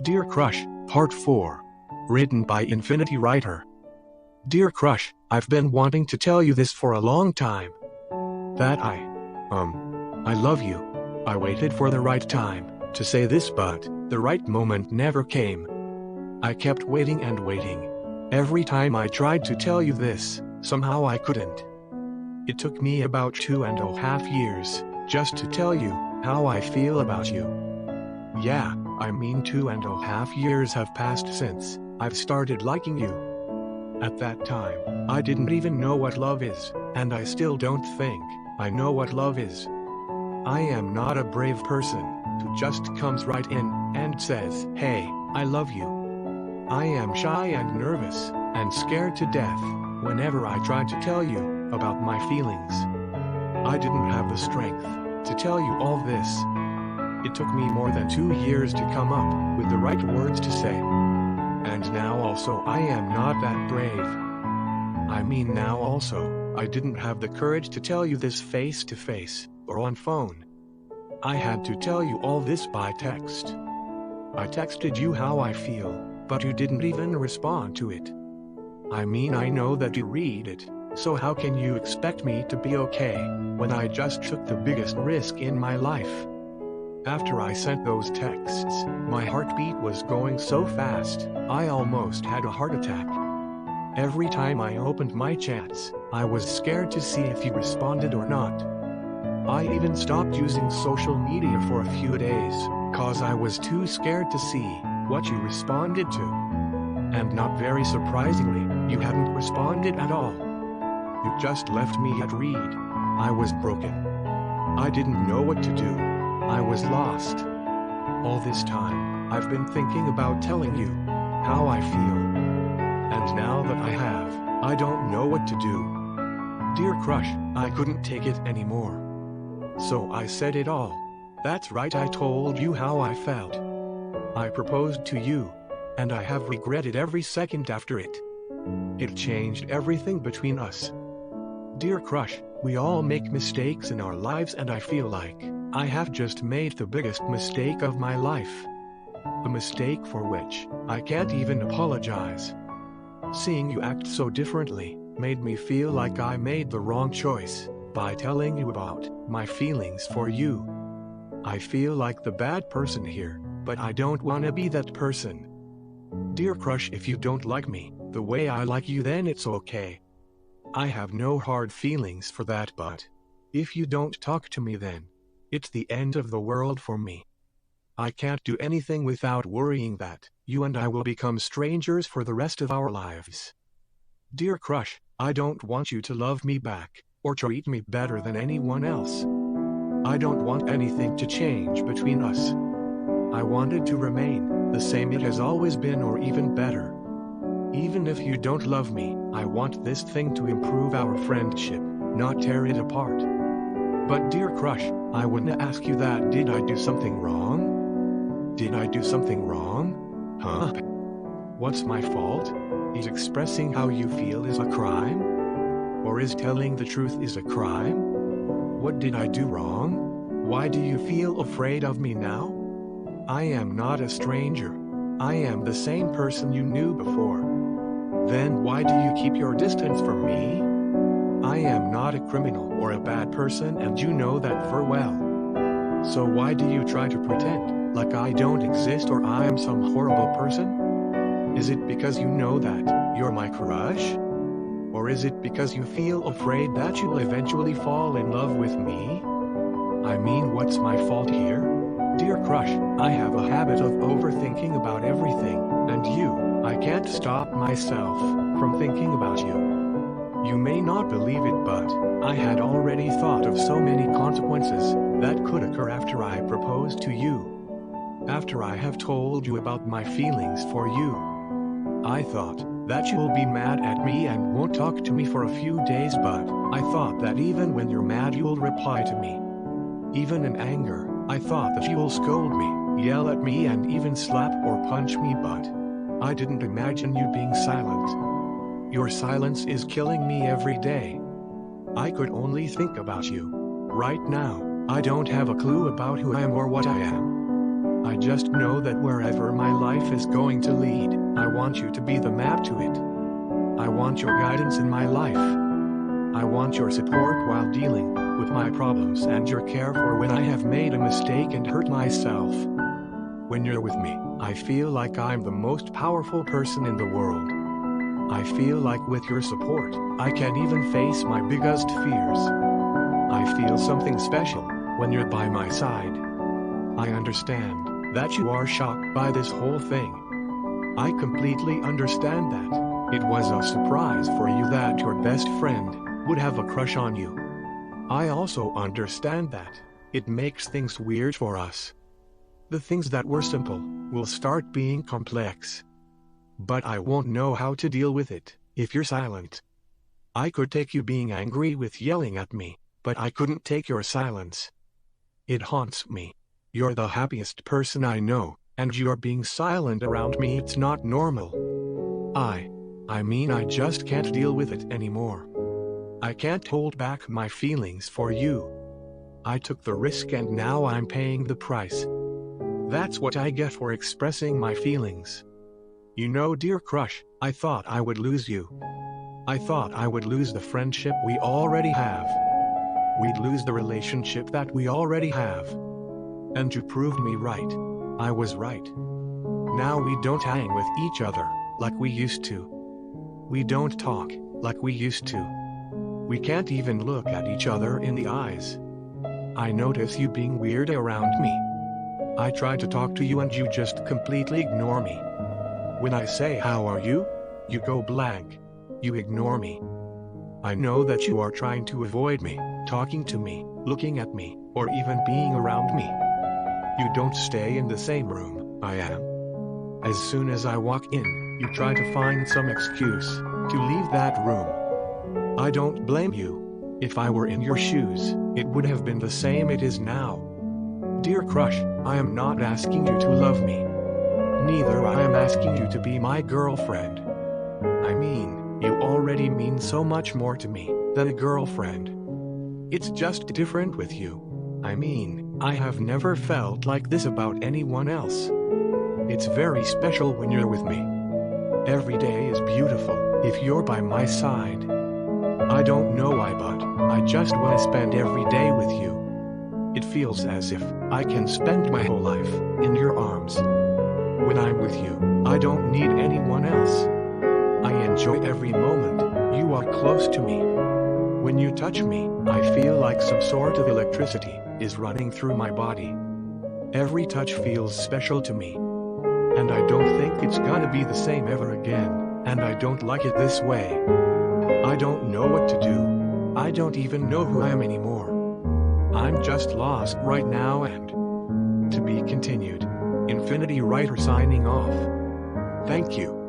Dear Crush, Part 4. Written by Infinity Writer. Dear Crush, I've been wanting to tell you this for a long time. That I love you. I waited for the right time to say this, but the right moment never came. I kept waiting and waiting. Every time I tried to tell you this, somehow I couldn't. It took me about 2.5 years just to tell you how I feel about you. Yeah, I mean 2.5 years have passed since I've started liking you. At that time, I didn't even know what love is, and I still don't think I know what love is. I am not a brave person who just comes right in and says, "Hey, I love you." I am shy and nervous and scared to death whenever I try to tell you about my feelings. I didn't have the strength to tell you all this. It took me more than 2 years to come up with the right words to say. And now also I am not that brave. I mean now also, I didn't have the courage to tell you this face to face or on phone. I had to tell you all this by text. I texted you how I feel, but you didn't even respond to it. I mean, I know that you read it, so how can you expect me to be okay when I just took the biggest risk in my life? After I sent those texts, my heartbeat was going so fast, I almost had a heart attack. Every time I opened my chats, I was scared to see if you responded or not. I even stopped using social media for a few days, cause I was too scared to see what you responded to. And not very surprisingly, you hadn't responded at all. You just left me at read. I was broken. I didn't know what to do. I was lost. All this time, I've been thinking about telling you how I feel. And now that I have, I don't know what to do. Dear Crush, I couldn't take it anymore. So I said it all. That's right, I told you how I felt. I proposed to you, and I have regretted every second after it. It changed everything between us. Dear Crush, we all make mistakes in our lives, and I feel like I have just made the biggest mistake of my life. A mistake for which I can't even apologize. Seeing you act so differently made me feel like I made the wrong choice by telling you about my feelings for you. I feel like the bad person here, but I don't want to be that person. Dear Crush, if you don't like me the way I like you, then it's okay. I have no hard feelings for that, but if you don't talk to me, then it's the end of the world for me. I can't do anything without worrying that you and I will become strangers for the rest of our lives. Dear Crush, I don't want you to love me back or treat me better than anyone else. I don't want anything to change between us. I want it to remain the same it has always been, or even better. Even if you don't love me, I want this thing to improve our friendship, not tear it apart. But dear Crush, I wouldn't ask you that. Did I do something wrong? Did I do something wrong? Huh? What's my fault? Is expressing how you feel is a crime? Or is telling the truth is a crime? What did I do wrong? Why do you feel afraid of me now? I am not a stranger. I am the same person you knew before. Then why do you keep your distance from me? I am not a criminal or a bad person, and you know that full well. So why do you try to pretend like I don't exist or I am some horrible person? Is it because you know that you're my crush? Or is it because you feel afraid that you'll eventually fall in love with me? I mean, what's my fault here? Dear Crush, I have a habit of overthinking about everything, and I can't stop myself from thinking about you. You may not believe it, but I had already thought of so many consequences that could occur after I proposed to you. After I have told you about my feelings for you. I thought that you'll be mad at me and won't talk to me for a few days, but I thought that even when you're mad you'll reply to me. Even in anger, I thought that you'll scold me, yell at me, and even slap or punch me, but I didn't imagine you being silent. Your silence is killing me every day. I could only think about you. Right now, I don't have a clue about who I am or what I am. I just know that wherever my life is going to lead, I want you to be the map to it. I want your guidance in my life. I want your support while dealing with my problems and your care for when I have made a mistake and hurt myself. When you're with me, I feel like I'm the most powerful person in the world. I feel like with your support, I can even face my biggest fears. I feel something special when you're by my side. I understand that you are shocked by this whole thing. I completely understand that. It was a surprise for you that your best friend would have a crush on you. I also understand that it makes things weird for us. The things that were simple will start being complex. But I won't know how to deal with it if you're silent. I could take you being angry with yelling at me, but I couldn't take your silence. It haunts me. You're the happiest person I know, and you're being silent around me. It's not normal. I just can't deal with it anymore. I can't hold back my feelings for you. I took the risk and now I'm paying the price. That's what I get for expressing my feelings. You know, dear crush, I thought I would lose you. I thought I would lose the friendship we already have. We'd lose the relationship that we already have. And you proved me right. I was right. Now we don't hang with each other like we used to. We don't talk like we used to. We can't even look at each other in the eyes. I notice you being weird around me. I try to talk to you and you just completely ignore me. When I say how are you, you go blank. You ignore me. I know that you are trying to avoid me, talking to me, looking at me, or even being around me. You don't stay in the same room I am. As soon as I walk in, you try to find some excuse to leave that room. I don't blame you. If I were in your shoes, it would have been the same it is now. Dear crush, I am not asking you to love me. Neither I am asking you to be my girlfriend. I mean, you already mean so much more to me than a girlfriend. It's just different with you. I mean, I have never felt like this about anyone else. It's very special when you're with me. Every day is beautiful if you're by my side. I don't know why, but I just want to spend every day with you. It feels as if I can spend my whole life in your arms. When I'm with you, I don't need anyone else. I enjoy every moment you are close to me. When you touch me, I feel like some sort of electricity is running through my body. Every touch feels special to me. And I don't think it's gonna be the same ever again, and I don't like it this way. I don't know what to do. I don't even know who I am anymore. I'm just lost right now and to be continued. Infinity Writer signing off. Thank you.